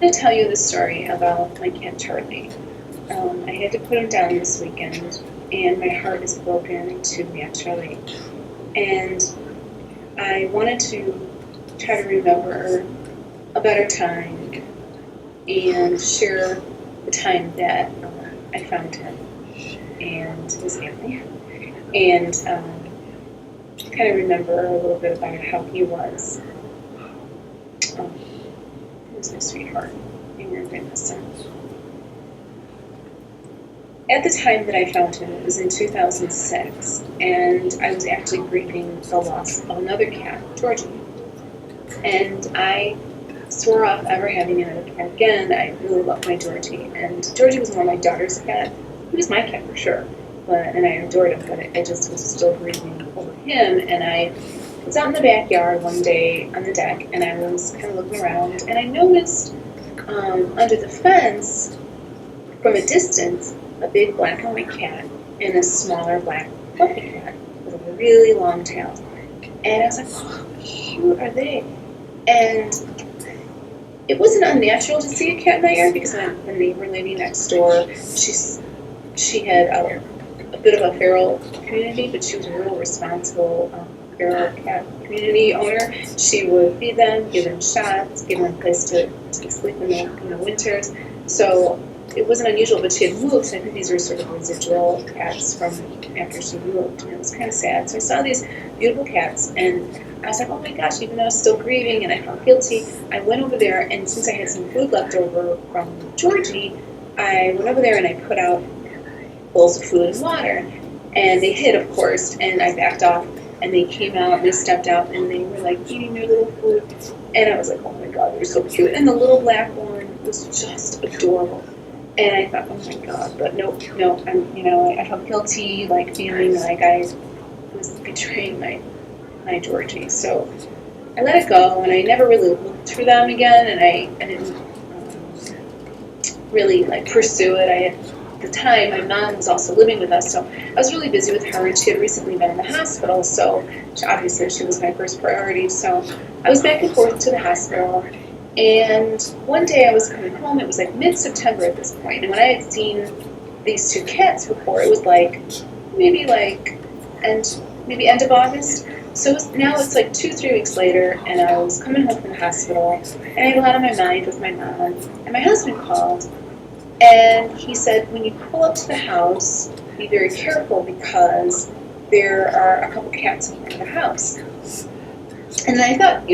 to tell you the story about my cat Charlie. I had to put him down this weekend, and my heart is broken to naturally. And I wanted to try to remember a better time and share the time that I found him and his family, and kind of remember a little bit about how he was. He was my sweetheart and grandson. At the time that I found him, it was in 2006, and I was actually grieving the loss of another cat, Georgie. And I swore off ever having another cat again. I really loved my Georgie, and Georgie was more my daughter's cat. He was my cat for sure, and I adored him, but I just was still grieving over him. And I was out in the backyard one day on the deck, and I was kind of looking around, and I noticed under the fence, from a distance, a big black and white cat and a smaller black fluffy cat with a really long tail. And I was like, oh, how cute are they? And it wasn't unnatural to see a cat in my yard because my neighbor lady next door, she had a bit of a feral community, but she was a real responsible feral cat community owner. She would feed them, give them shots, give them a place to sleep in the winters. So it wasn't unusual, but she had moved, so I think these were sort of residual cats from after she moved, and it was kind of sad. So I saw these beautiful cats, and I was like, oh my gosh, even though I was still grieving and I felt guilty, I went over there, and since I had some food left over from Georgie, I went over there and I put out bowls of food and water, and they hid, of course, and I backed off, and they came out, and they stepped out, and they were like eating their little food, and I was like, oh my god, they're so cute, and the little black one was just adorable. And I thought, oh my god, but no, I felt guilty, like feeling like I was betraying my Georgie. So I let it go, and I never really looked for them again, and I didn't really like pursue it. At the time, my mom was also living with us, so I was really busy with her, and she had recently been in the hospital, so obviously she was my first priority. So I was back and forth to the hospital. And one day I was coming home, it was like mid-September at this point, and when I had seen these two cats before, it was maybe end of August. So now it's like 2-3 weeks later, and I was coming home from the hospital, and I had a lot on my mind with my mom, and my husband called, and he said, when you pull up to the house, be very careful because there are a couple cats in front of the house. And then I thought,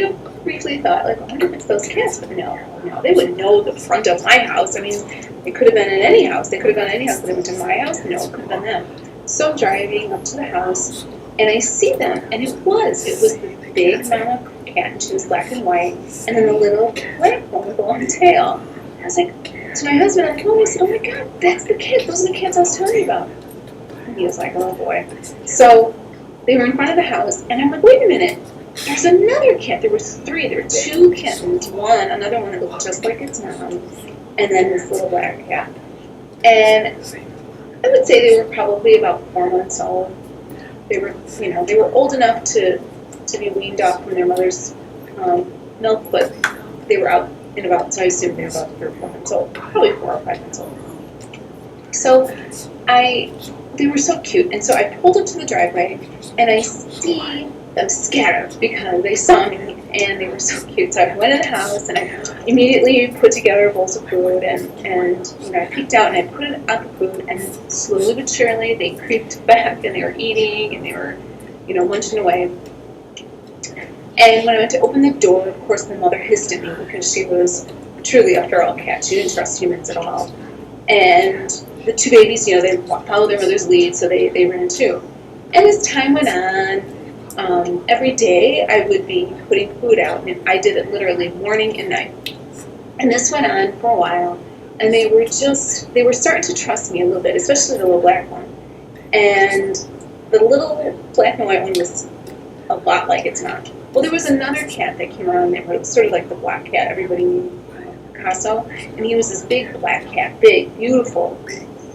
briefly thought, like, I wonder if it's those cats, but no, they would know the front of my house. I mean, it could have been in any house. They could have gone to any house, but they went to my house? No, it could have been them. So I'm driving up to the house, and I see them, and it was the big mama cat, and she was black and white, and then the little black one with the long tail. I was like, to my husband, I said, oh my god, that's the cat. Those are the cats I was telling you about. And he was like, oh boy. So they were in front of the house, and I'm like, wait a minute. There's another cat. There was 3. There were 2 kittens. Another one that looked just like its mom, and then this little black cat. And I would say they were probably about 4 months old. They were old enough to be weaned off from their mother's milk, but they were out and about, so I assume they were about 3 or 4 months old, probably 4 or 5 months old. So they were so cute, and so I pulled up to the driveway, and I see them scattered because they saw me, and they were so cute. So I went in the house, and I immediately put together bowls of food, and I peeked out, and I put out the food, and slowly but surely they creeped back, and they were eating, and they were, munching away. And when I went to open the door, of course, the mother hissed at me because she was truly a feral cat. She didn't trust humans at all. And the 2 babies, they followed their mother's lead, so they ran too. And as time went on, every day I would be putting food out, and I did it literally morning and night. And this went on for a while, and they were starting to trust me a little bit, especially the little black one. And the little black and white one was a lot like its mom. Well, there was another cat that came around that was sort of like the black cat everybody knew, Picasso, and he was this big black cat, big, beautiful,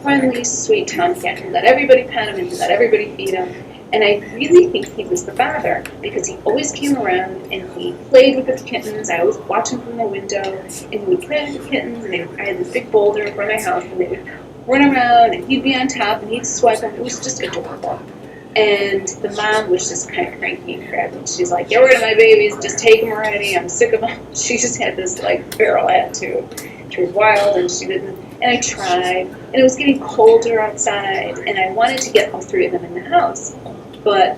friendly, sweet tomcat. He let everybody pet him and he let everybody feed him. And I really think he was the father because he always came around and he played with the kittens. I always watch him from the window, and he would play with the kittens. And I had this big boulder in front of my house, and they would run around, and he'd be on top, and he'd swipe them. It was just adorable. And the mom was just kind of cranky and crabby. She's like, "Get rid of my babies, just take them already. I'm sick of them." She just had this like feral attitude. She was wild, and she didn't. And I tried, and it was getting colder outside, and I wanted to get all three of them in the house, but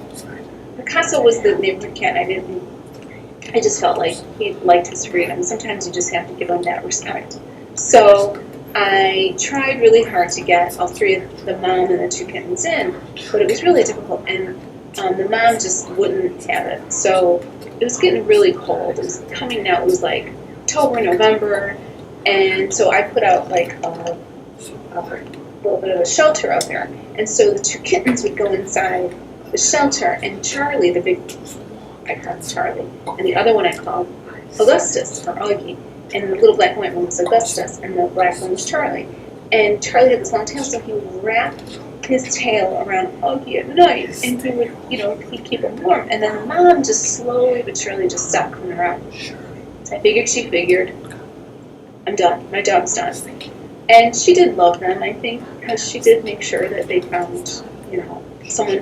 Picasso was the neighborhood cat. I just felt like he liked his freedom. Sometimes you just have to give him that respect. So I tried really hard to get all three of the mom and the two kittens in, but it was really difficult, and the mom just wouldn't have it. So it was getting really cold. It was coming now. It was like October, November, and so I put out like a little bit of a shelter out there. And so the two kittens would go inside the shelter, and Charlie, the big, I called Charlie, and the other one I called Augustus, or Augie. And the little black and white one was Augustus, and the black one was Charlie. And Charlie had this long tail, so he would wrap his tail around Augie at night, and he would, he'd keep him warm. And then the mom just slowly but surely just stopped coming around. I figured she figured, I'm done, my job's done. And she did love them, I think, because she did make sure that they found, someone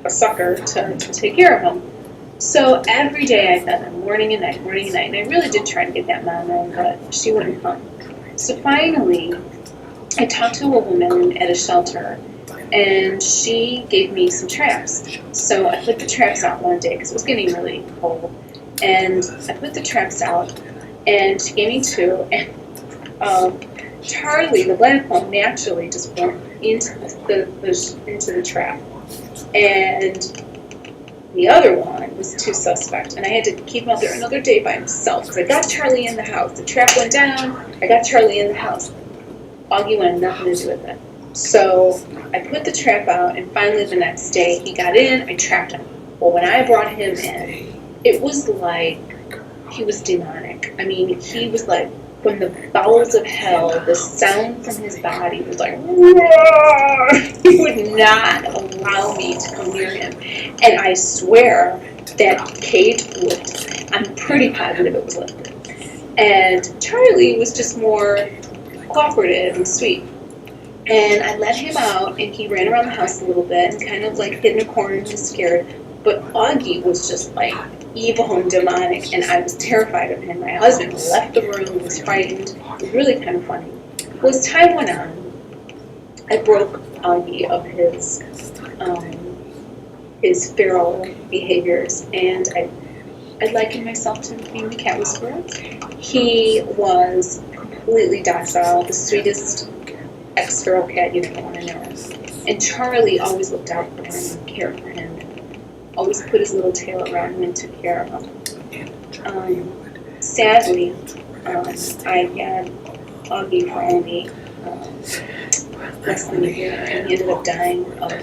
a sucker to take care of them. So every day I fed them, morning and night, and I really did try to get that mom in, but she wouldn't come. So finally, I talked to a woman at a shelter, and she gave me some traps. So I put the traps out one day, because it was getting really cold, and I put the traps out, and she gave me two, and Charlie, the black one, naturally just went into the trap, and the other one was too suspect, and I had to keep him out there another day by himself, because I got Charlie in the house. The trap went down, I got Charlie in the house. Augie wanted nothing to do with it. So I put the trap out, and finally the next day he got in, I trapped him. Well, when I brought him in, it was like he was demonic. I mean, he was like, from the bowels of hell, the sound from his body was like, roar! He would not allow me to come near him. And I swear that cage lifted. I'm pretty positive it was lifted. And Charlie was just more cooperative and sweet. And I let him out, and he ran around the house a little bit and kind of like hid in a corner and was scared. But Augie was just like evil and demonic, and I was terrified of him. My husband left the room, was frightened. It was really kind of funny. Well, as time went on, I broke Augie of his feral behaviors, and I likened myself to being the cat whisperer. He was completely docile, the sweetest ex-feral cat you'd ever want to know. And Charlie always looked out for him and cared for him. Always put his little tail around him and took care of him. Sadly, I had Augie for only less than a year, and he ended up dying of an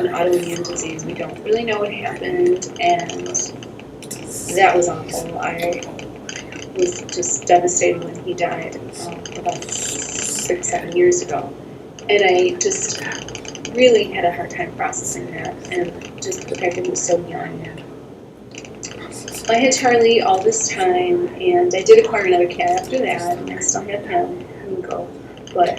autoimmune disease. We don't really know what happened, and that was awful. I was just devastated when he died about 6-7 years ago, and I just really had a hard time processing that, and just the fact that he was so young. I had Charlie all this time, and I did acquire another cat after that, and I still have him, Nico. But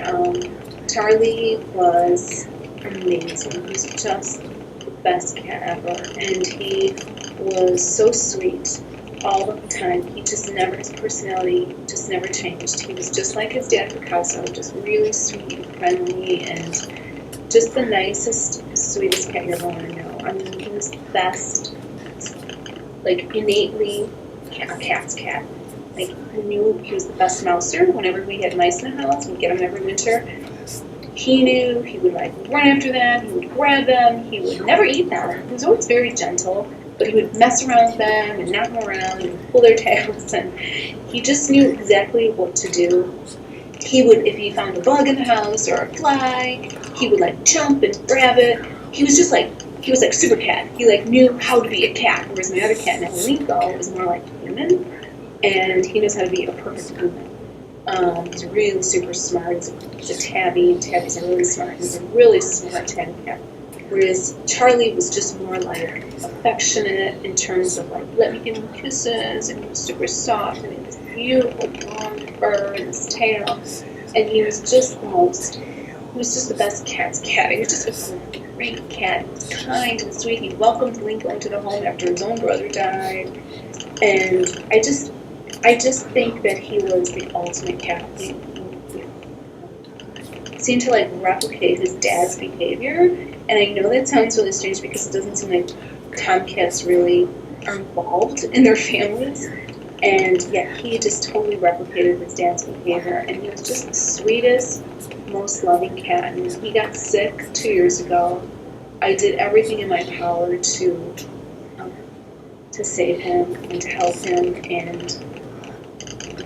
Charlie was amazing. He was just the best cat ever, and he was so sweet all of the time. His personality just never changed. He was just like his dad, Picasso, just really sweet and friendly, and just the nicest, sweetest cat you ever want to know. I mean, he was the best, like, innately a cat's cat. Like, I knew he was the best mouser. Whenever we had mice in the house, we'd get them every winter. He knew. He would, like, run after them. He would grab them. He would never eat them. He was always very gentle, but he would mess around with them and knock them around and pull their tails, and he just knew exactly what to do. He would, if he found a bug in the house or a fly, he would like jump and grab it. He was like super cat. He like knew how to be a cat, whereas my other cat, Nico, was more like human, and he knows how to be a perfect human. He's really super smart. He's a tabby, and tabbies are really smart. He's a really smart tabby cat. Whereas Charlie was just more like affectionate in terms of like, let me give him kisses, and he was super soft, and he had this beautiful long fur and his tail, and he was just the best cat's cat. He was just a great cat. He was kind and sweet. He welcomed Linko into the home after his own brother died, and I just think that he was the ultimate cat. He seemed to like replicate his dad's behavior, and I know that sounds really strange because it doesn't seem like tomcats really are involved in their families, and yet he just totally replicated his dad's behavior, and he was just the sweetest, most loving cat. And when he got sick 2 years ago, I did everything in my power to save him and to help him, and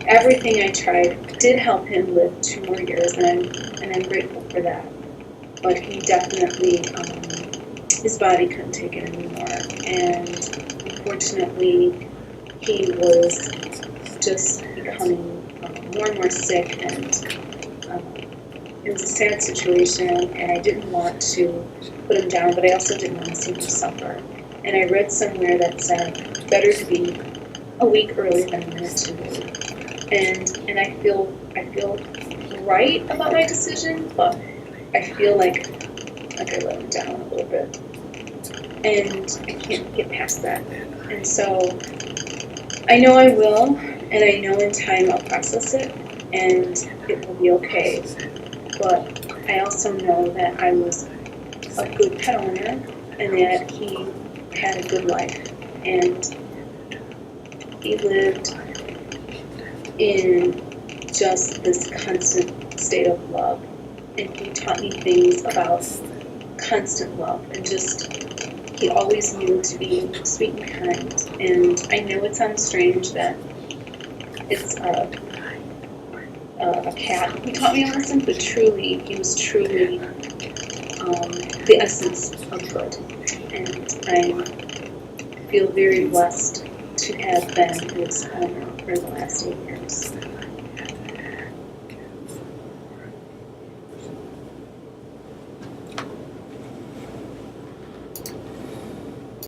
everything I tried did help him live 2 more years, and I'm grateful for that. But he definitely, his body couldn't take it anymore, and unfortunately, he was just becoming more and more sick, and it was a sad situation, and I didn't want to put him down, but I also didn't want to see him suffer. And I read somewhere that said, better to be a week early than a minute too late. And I feel right about my decision, but I feel like I let him down a little bit, and I can't get past that. And so I know I will, and I know in time I'll process it, and it will be okay. But I also know that I was a good pet owner, and that he had a good life, and he lived in just this constant state of love, and he taught me things about constant love, and just he always knew to be sweet and kind. And I know it sounds strange that it's a cat who taught me a lesson, but truly he was truly the essence of good, and I feel very blessed to have been his owner for the last 8 years.